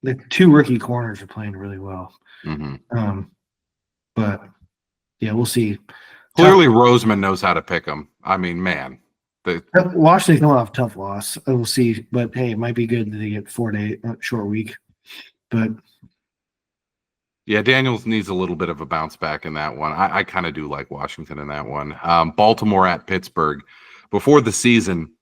the two rookie corners are playing really well. Mm-hmm. But, yeah, we'll see. Clearly, Roseman knows how to pick them. I mean, man. Washington's coming off a tough loss. We'll see. But, hey, it might be good that they get 4-day short week. But yeah, Daniels needs a little bit of a bounce back in that one. I kind of do like Washington in that one. Baltimore at Pittsburgh. Before the season,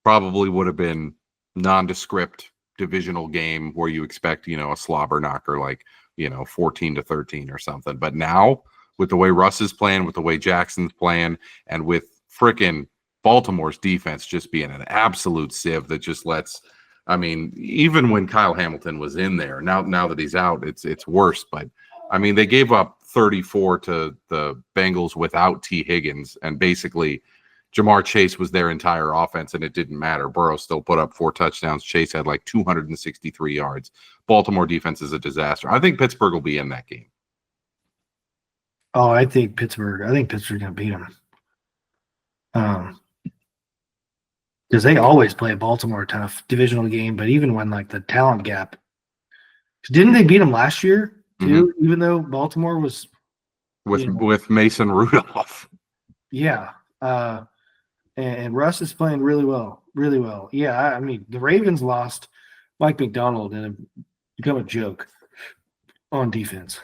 probably would have been nondescript divisional game where you expect, a slobber knocker like, 14-13 or something. But now, with the way Russ is playing, with the way Jackson's playing, and with frickin' Baltimore's defense just being an absolute sieve that just lets – I mean, even when Kyle Hamilton was in there, now that he's out, it's worse. But, I mean, they gave up 34 to the Bengals without T. Higgins, and basically Jamar Chase was their entire offense, and it didn't matter. Burrow still put up 4 touchdowns. Chase had like 263 yards. Baltimore defense is a disaster. I think Pittsburgh will be in that game. Oh, I think Pittsburgh's going to beat them. Because they always play Baltimore tough divisional game, but even when like the talent gap, didn't they beat them last year too? Mm-hmm. Even though Baltimore was with Mason Rudolph. Yeah, and Russ is playing really well. Yeah, I mean the Ravens lost Mike McDonald and have become a joke on defense.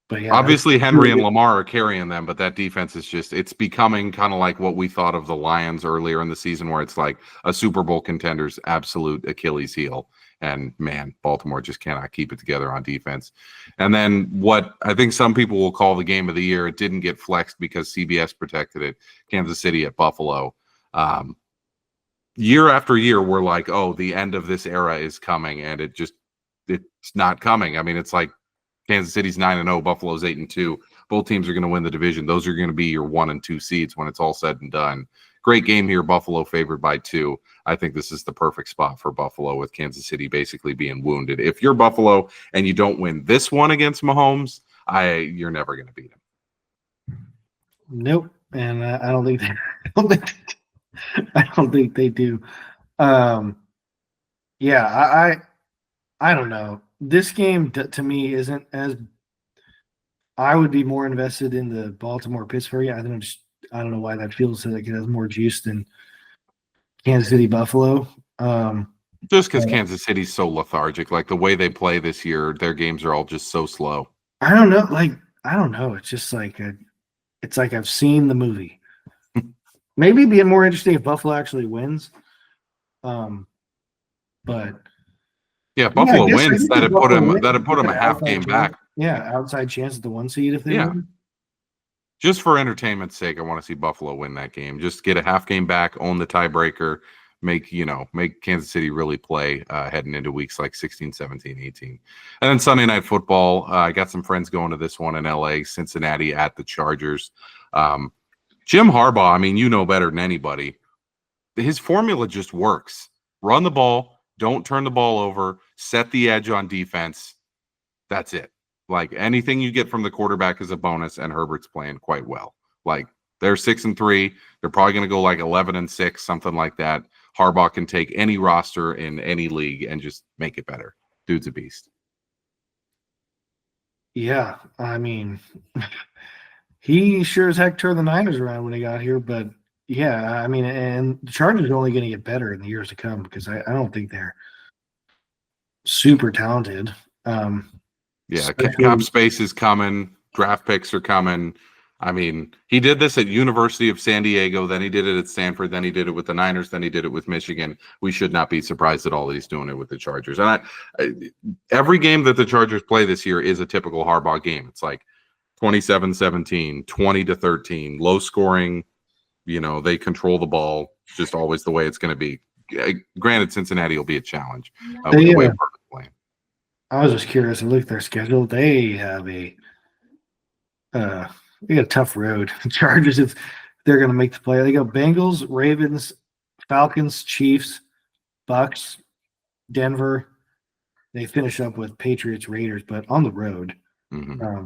But yeah, obviously Henry and Lamar are carrying them, but that defense is it's becoming kind of like what we thought of the Lions earlier in the season, where it's like a Super Bowl contender's absolute Achilles heel. And man, Baltimore just cannot keep it together on defense. And then what I think some people will call the game of the year, it didn't get flexed because CBS protected it, Kansas City at Buffalo. Year after year, we're like, oh, the end of this era is coming, and it's not coming. I mean, it's like Kansas City's 9-0, Buffalo's 8-2. Both teams are going to win the division. Those are going to be your 1 and 2 seeds when it's all said and done. Great game here. Buffalo favored by 2. I think this is the perfect spot for Buffalo, with Kansas City basically being wounded. If you're Buffalo and you don't win this one against Mahomes, you're never going to beat him. Nope, and I don't think they do. Yeah, I don't know. This game to me isn't as. I would be more invested in the Baltimore-Pittsburgh. I don't know why that feels like it has more juice than Kansas City-Buffalo. Just because Kansas City's so lethargic, like the way they play this year, their games are all just so slow. I don't know. I don't know. It's just like it's like I've seen the movie. Maybe it'd be more interesting if Buffalo actually wins. But. Yeah, Buffalo wins. That'd put them a half game back. Yeah, outside chance at the 1 seed if they win. Just for entertainment's sake, I want to see Buffalo win that game. Just get a half game back, own the tiebreaker, make Kansas City really play heading into weeks like 16, 17, 18. And then Sunday Night Football, I got some friends going to this one in LA, Cincinnati at the Chargers. Jim Harbaugh, I mean, you know better than anybody. His formula just works. Run the ball, don't turn the ball over, set the edge on defense. That's it. Like, anything you get from the quarterback is a bonus, and Herbert's playing quite well. Like, they're 6-3. They're probably going to go like 11-6, something like that. Harbaugh can take any roster in any league and just make it better. Dude's a beast. Yeah, I mean, he sure as heck turned the Niners around when he got here, but yeah, I mean, and the Chargers are only going to get better in the years to come because I don't think super talented. Cap space is coming. Draft picks are coming. I mean, he did this at University of San Diego, then he did it at Stanford, then he did it with the Niners, then he did it with Michigan. We should not be surprised at all that he's doing it with the Chargers. And every game that the Chargers play this year is a typical Harbaugh game. It's like 27-17, 20-13, low scoring. They control the ball, just always the way it's going to be. Granted, Cincinnati will be a challenge with the way Burke's playing. I was just curious. I looked at their schedule. They have they got a tough road. Chargers, if they're going to make the play, they go Bengals, Ravens, Falcons, Chiefs, Bucks, Denver. They finish up with Patriots, Raiders, but on the road. Mm-hmm.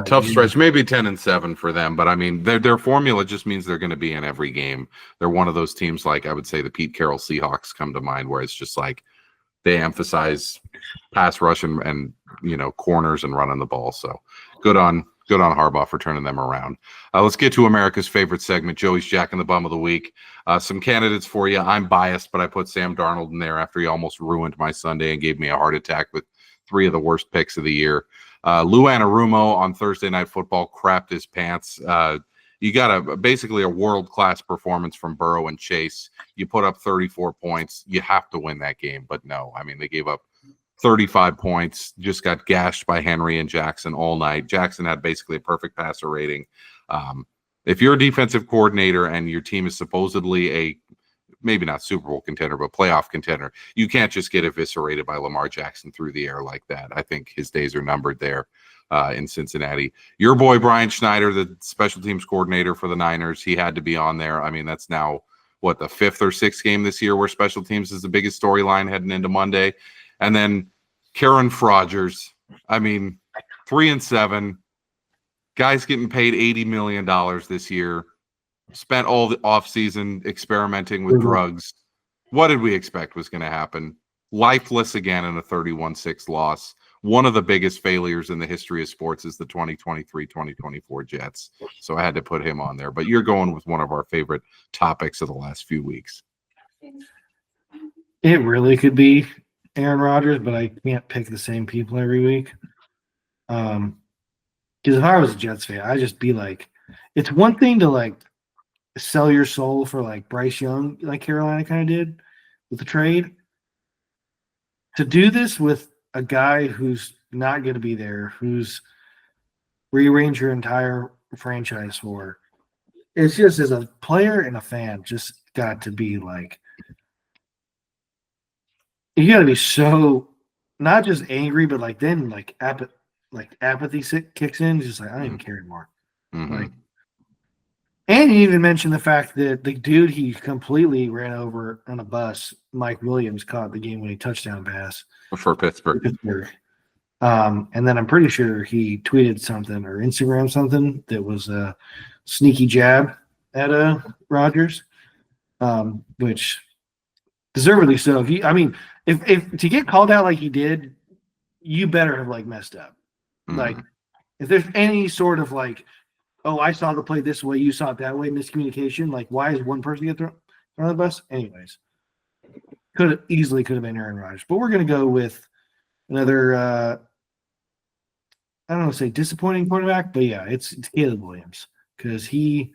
Tough stretch. Maybe 10-7 for them, but I mean, their formula just means they're going to be in every game. They're one of those teams, like I would say the Pete Carroll Seahawks come to mind, where it's just like they emphasize pass rush and corners and running the ball. So good on Harbaugh for turning them around. Let's get to America's favorite segment, Joey's Jack and the Bum of the Week. Some candidates for you. I'm biased, but I put Sam Darnold in there after he almost ruined my Sunday and gave me a heart attack with 3 of the worst picks of the year. Lou Anarumo on Thursday Night Football crapped his pants. You got basically a world-class performance from Burrow and Chase. You put up 34 points. You have to win that game. But no, I mean, they gave up 35 points, just got gashed by Henry and Jackson all night. Jackson had basically a perfect passer rating. If you're a defensive coordinator and your team is supposedly a maybe not Super Bowl contender, but playoff contender, you can't just get eviscerated by Lamar Jackson through the air like that. I think his days are numbered there in Cincinnati. Your boy, Brian Schneider, the special teams coordinator for the Niners, he had to be on there. I mean, that's now, the 5th or 6th game this year where special teams is the biggest storyline heading into Monday. And then Karen Frogers, I mean, 3-7, guys getting paid $80 million this year. Spent all the offseason experimenting with drugs. What did we expect was going to happen? Lifeless again in a 31-6 loss. One of the biggest failures in the history of sports is the 2023-2024 Jets. So I had to put him on there. But you're going with one of our favorite topics of the last few weeks. It really could be Aaron Rodgers, but I can't pick the same people every week. Because if I was a Jets fan, I'd just be like, it's one thing to sell your soul for Bryce Young, like Carolina kind of did with the trade. To do this with a guy who's not going to be there, who's rearranged your entire franchise for, it's just as a player and a fan, just got to be you got to be so not just angry, but then apathy kicks in. Just I don't even care anymore. Mm-hmm. And he even mentioned the fact that the dude he completely ran over on a bus, Mike Williams, caught the game-winning touchdown pass for Pittsburgh. And then I'm pretty sure he tweeted something or Instagram something that was a sneaky jab at Rodgers, which deservedly so. If to get called out like he did, you better have messed up. Mm-hmm. If there's any sort of oh, I saw the play this way, you saw it that way, miscommunication. Why is one person get thrown on the bus? Anyways, could have been Aaron Rodgers. But we're going to go with another, I don't want to say disappointing quarterback, but yeah, it's Caleb Williams because he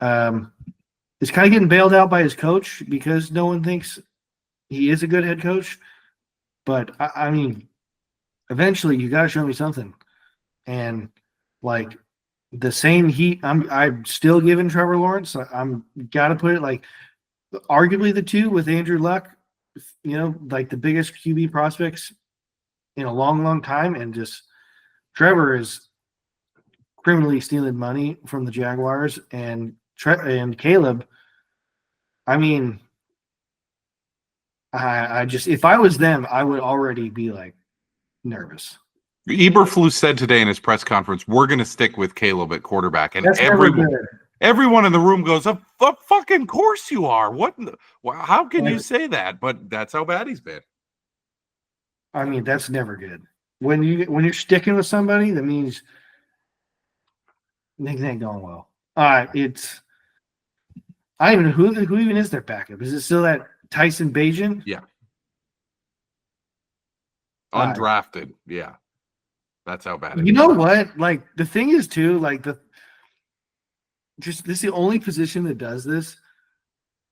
is kind of getting bailed out by his coach because no one thinks he is a good head coach. But, I mean, eventually you got to show me something. And, the same heat, I'm still giving Trevor Lawrence. I'm got to put it arguably the two with Andrew Luck, the biggest QB prospects in a long, long time. And just Trevor is criminally stealing money from the Jaguars and Caleb. I mean, I just, if I was them, I would already be nervous. Eberflus said today in his press conference, we're going to stick with Caleb at quarterback. And That's everyone in the room goes, of fucking course you are. How can you say that? But that's how bad he's been. I mean, that's never good. When you're sticking with somebody, that means things ain't going well. I don't even know who even is their backup. Is it still that Tyson Bagent? Yeah. Undrafted. Yeah. That's how bad it is. You know what? Like, the thing is, too, like, this is the only position that does this.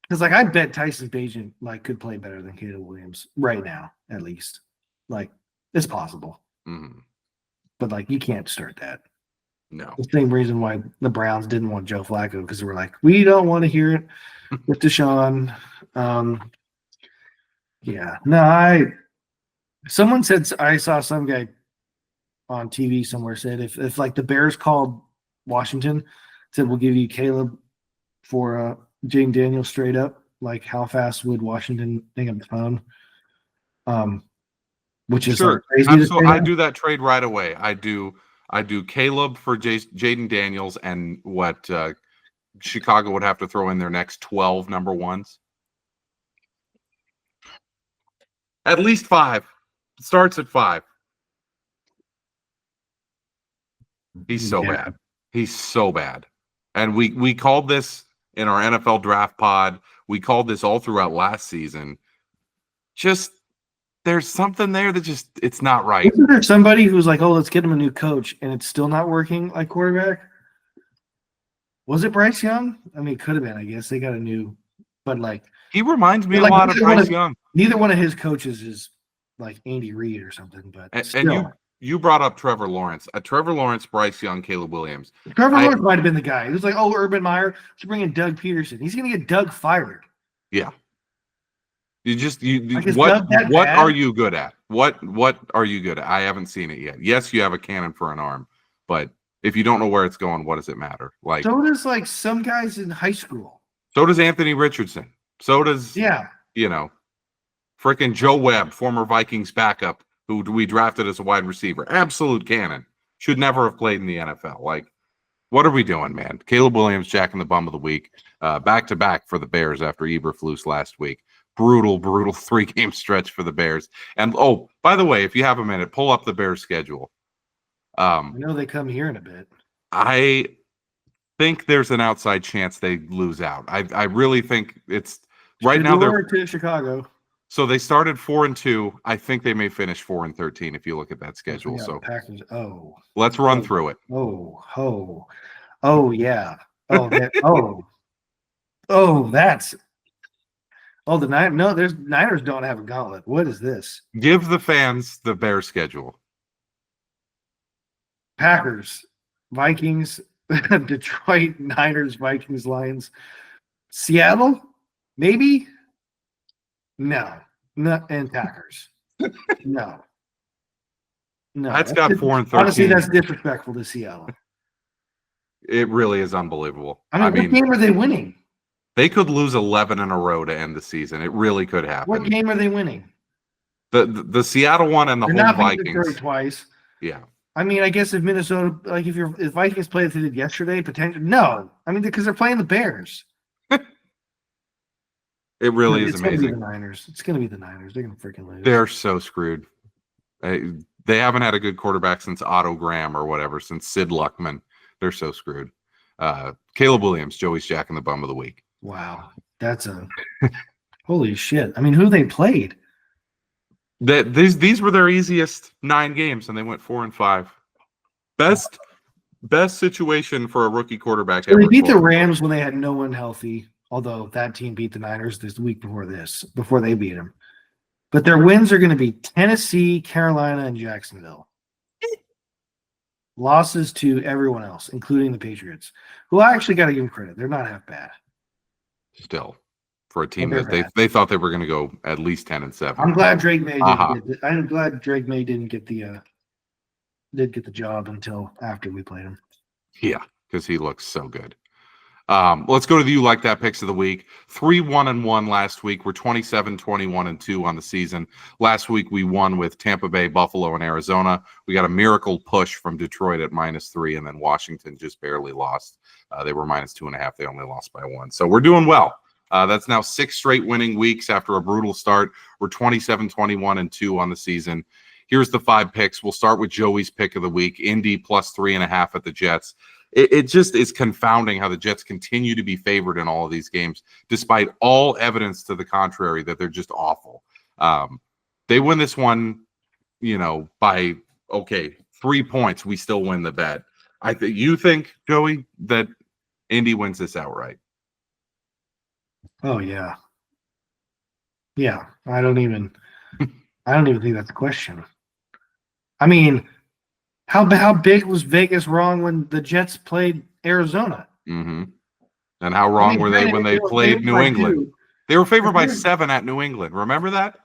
Because, like, I bet Tyson Bagent, like, could play better than Caleb Williams right now, at least. Like, it's possible. Mhm. But, like, you can't start that. No. The same reason why the Browns didn't want Joe Flacco, because they were like, we don't want to hear it with Deshaun. Yeah. No, someone said, I saw some guy on TV somewhere said, if like the Bears called Washington, said, we'll give you Caleb for Jaden Daniels straight up, like, how fast would Washington hang up the phone? Which is Sure. like crazy to say I that. do that trade right away. I do Caleb for Jaden Daniels and what Chicago would have to throw in their next 12 number ones. At least 5. It starts at 5. He's so Yeah. bad. He's so bad. And we called this in our NFL draft pod. We called this all throughout last season. Just there's something there that just it's not right. Isn't there somebody who's like, oh, let's get him a new coach, and it's still not working like quarterback? Was it Bryce Young? I mean, it could have been. I guess they got a new, but like He reminds me a like, lot of Bryce Young. Neither one of his coaches is like Andy Reid or something. But And you brought up Trevor Lawrence. Trevor Lawrence, Bryce Young, Caleb Williams. Trevor Lawrence might have been the guy. He was like, oh, Urban Meyer, let's bring in Doug Peterson. He's going to get Doug fired. Yeah. Like, what are you good at? What are you good at? I haven't seen it yet. Yes, you have a cannon for an arm, but if you don't know where it's going, what does it matter? Like, so does like some guys in high school. So does Anthony Richardson. So does freaking Joe Webb, former Vikings backup, who we drafted as a wide receiver. Absolute cannon. Should never have played in the NFL. Like, what are we doing, man? Caleb Williams jacking the bum of the week, back to back for the Bears after Eberflus last week. Brutal 3-game stretch for the Bears. And oh, by the way, if you have a minute, pull up the Bears schedule. I know they come here in a bit. I think there's an outside chance they lose out. I really think it's right now. They're to Chicago. So they started 4-2. I think they may finish 4-13 if you look at that schedule. Yeah, so Packers. Let's run through it. Yeah. That's. Oh, the Niners. No, there's Niners don't have a gauntlet. What is this? Give the fans the Bears schedule. Packers, Vikings, Detroit, Niners, Vikings, Lions, Seattle, maybe. No, and Packers. No. That's got 4-13. Honestly, that's disrespectful to Seattle. It really is unbelievable. I mean, what game are they winning? They could lose 11 in a row to end the season. It really could happen. What game are they winning? The Seattle one and the home Vikings. Detroit twice. Yeah. I mean, I guess if Minnesota, like if Vikings played as they did yesterday, potentially no. I mean, because they're playing the Bears. It really is amazing. It's going to be the Niners. It's going to be the Niners. They're going to freaking lose. They're so screwed. They haven't had a good quarterback since Otto Graham or whatever, since Sid Luckman. They're so screwed. Caleb Williams, Joey's jacking the bum of the week. Wow. That's a holy shit. I mean, who they played? These were their easiest 9 games, and they went 4-5. Best situation for a rookie quarterback ever. They beat the Rams when they had no one healthy. Although that team beat the Niners this week before they beat them. But their wins are going to be Tennessee, Carolina, and Jacksonville. Losses to everyone else, including the Patriots, who I actually got to give them credit. They're not half bad. Still, for a team that they thought they were going to go at least 10-7. I'm glad Drake May. I'm glad Drake May didn't get the job until after we played him. Yeah, because he looks so good. Let's go to the You Like That picks of the week. 3-1-1 last week. We're 27-21-2 on the season. Last week we won with Tampa Bay, Buffalo, and Arizona. We got a miracle push from Detroit at -3, and then Washington just barely lost. They were -2.5. They only lost by 1. So we're doing well. That's now 6 straight winning weeks after a brutal start. We're 27-21-2 on the season. Here's the 5 picks. We'll start with Joey's pick of the week. Indy +3.5 at the Jets. It just is confounding how the Jets continue to be favored in all of these games, despite all evidence to the contrary that they're just awful. They win this one by 3 points, we still win the bet. You think, Joey, that Indy wins this outright? Oh yeah. Yeah. I don't even think that's a question. I mean, how big was Vegas wrong when the Jets played Arizona? Mm-hmm. And how wrong were they when they played New England? They were favored by 7 at New England. Remember that?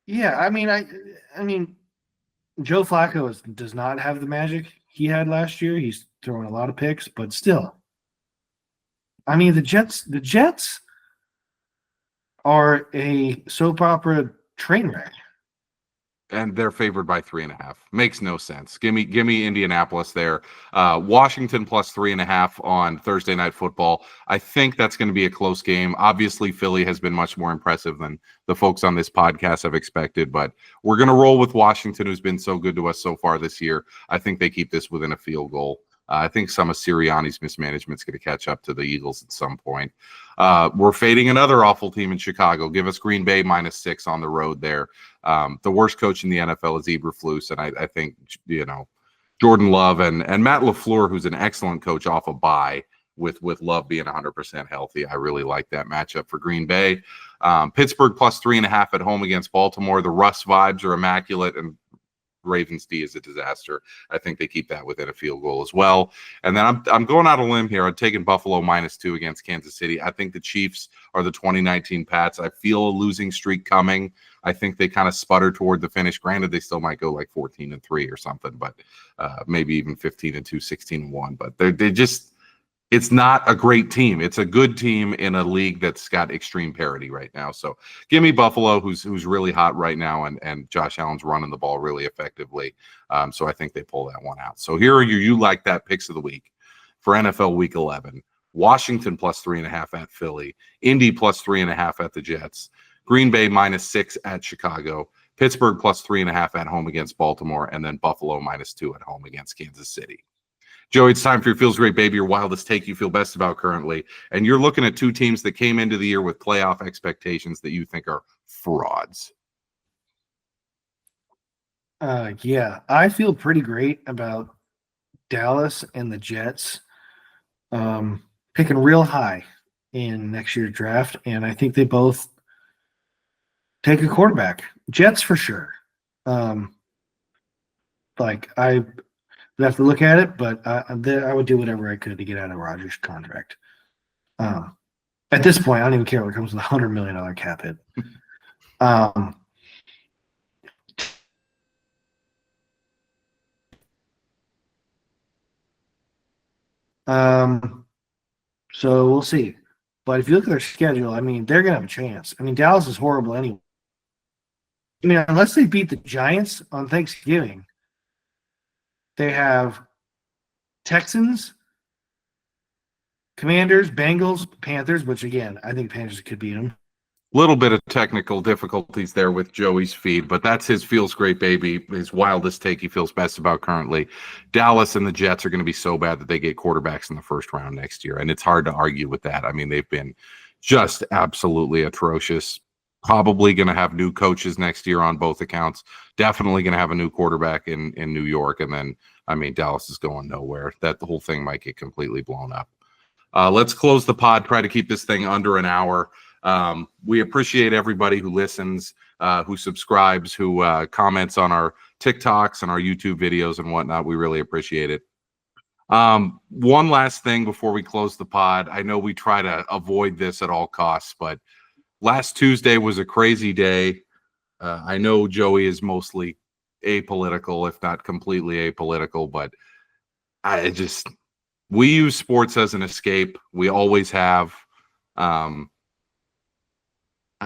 Yeah, I mean, Joe Flacco does not have the magic he had last year. He's throwing a lot of picks, but still, I mean, the Jets are a soap opera train wreck. And they're favored by 3.5. Makes no sense. Give me Indianapolis there. Washington plus 3.5 on Thursday Night Football. I think that's going to be a close game. Obviously, Philly has been much more impressive than the folks on this podcast have expected, but we're going to roll with Washington, who's been so good to us so far this year. I think they keep this within a field goal. I think some of Sirianni's mismanagement is going to catch up to the Eagles at some point. We're fading another awful team in Chicago. Give us Green Bay -6 on the road there. The worst coach in the NFL is Eberflus, and I think Jordan Love and Matt LaFleur, who's an excellent coach off a bye, with Love being 100% healthy. I really like that matchup for Green Bay. Pittsburgh plus 3.5 at home against Baltimore. The Russ vibes are immaculate, and Ravens D is a disaster. I think they keep that within a field goal as well. And then I'm going out on a limb here. I'm taking Buffalo -2 against Kansas City. I think the Chiefs are the 2019 Pats. I feel a losing streak coming. I think they kind of sputter toward the finish. Granted, they still might go like 14-3 or something, but maybe even 15-2, 16-1. But they just, it's not a great team. It's a good team in a league that's got extreme parity right now. So give me Buffalo, who's really hot right now, and Josh Allen's running the ball really effectively. So I think they pull that one out. So here are you like that picks of the week for NFL Week 11. Washington plus 3.5 at Philly. Indy plus 3.5 at the Jets. Green Bay -6 at Chicago. Pittsburgh plus 3.5 at home against Baltimore. And then Buffalo -2 at home against Kansas City. Joey, it's time for your Feels Great Baby, your wildest take you feel best about currently. And you're looking at two teams that came into the year with playoff expectations that you think are frauds. Yeah, I feel pretty great about Dallas and the Jets picking real high in next year's draft. And I think they both take a quarterback. Jets for sure. We'd have to look at it, but I would do whatever I could to get out of Rodgers' contract. At this point, I don't even care when it comes to the $100 million cap hit. So we'll see. But if you look at their schedule, I mean, they're going to have a chance. I mean, Dallas is horrible anyway. I mean, unless they beat the Giants on Thanksgiving, they have Texans, Commanders, Bengals, Panthers, which again, I think Panthers could beat them. Little bit of technical difficulties there with Joey's feed, but that's his Feels Great Baby, his wildest take he feels best about currently. Dallas and the Jets are going to be so bad that they get quarterbacks in the first round next year, and it's hard to argue with that. I mean, they've been just absolutely atrocious. Probably going to have new coaches next year on both accounts. Definitely going to have a new quarterback in New York, and then, I mean, Dallas is going nowhere. The whole thing might get completely blown up. Let's close the pod, try to keep this thing under an hour. We appreciate everybody who listens, who subscribes, who comments on our TikToks and our YouTube videos and whatnot. We really appreciate it. One last thing before we close the pod. I know we try to avoid this at all costs, but last Tuesday was a crazy day. I know Joey is mostly apolitical, if not completely apolitical, but we use sports as an escape. We always have.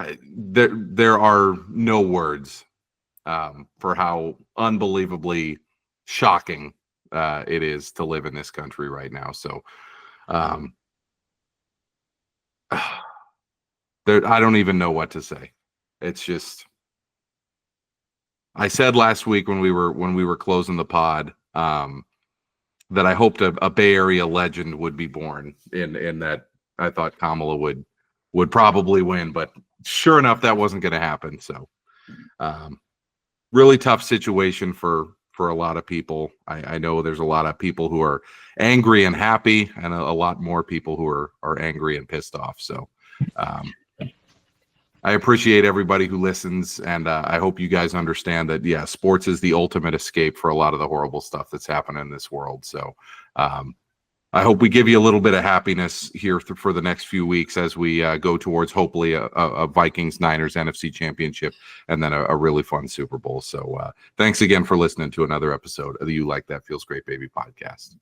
There are no words for how unbelievably shocking it is to live in this country right now. So I don't even know what to say. It's just, I said last week when we were closing the pod that I hoped a Bay Area legend would be born in that I thought Kamala would probably win, but sure enough, that wasn't going to happen. So really tough situation for a lot of people. I know there's a lot of people who are angry and happy, and a lot more people who are angry and pissed off. So I appreciate everybody who listens, and I hope you guys understand that, yeah, sports is the ultimate escape for a lot of the horrible stuff that's happening in this world. So I hope we give you a little bit of happiness here for the next few weeks as we go towards hopefully a Vikings-Niners NFC Championship and then a really fun Super Bowl. So thanks again for listening to another episode of the You Like That Feels Great Baby podcast.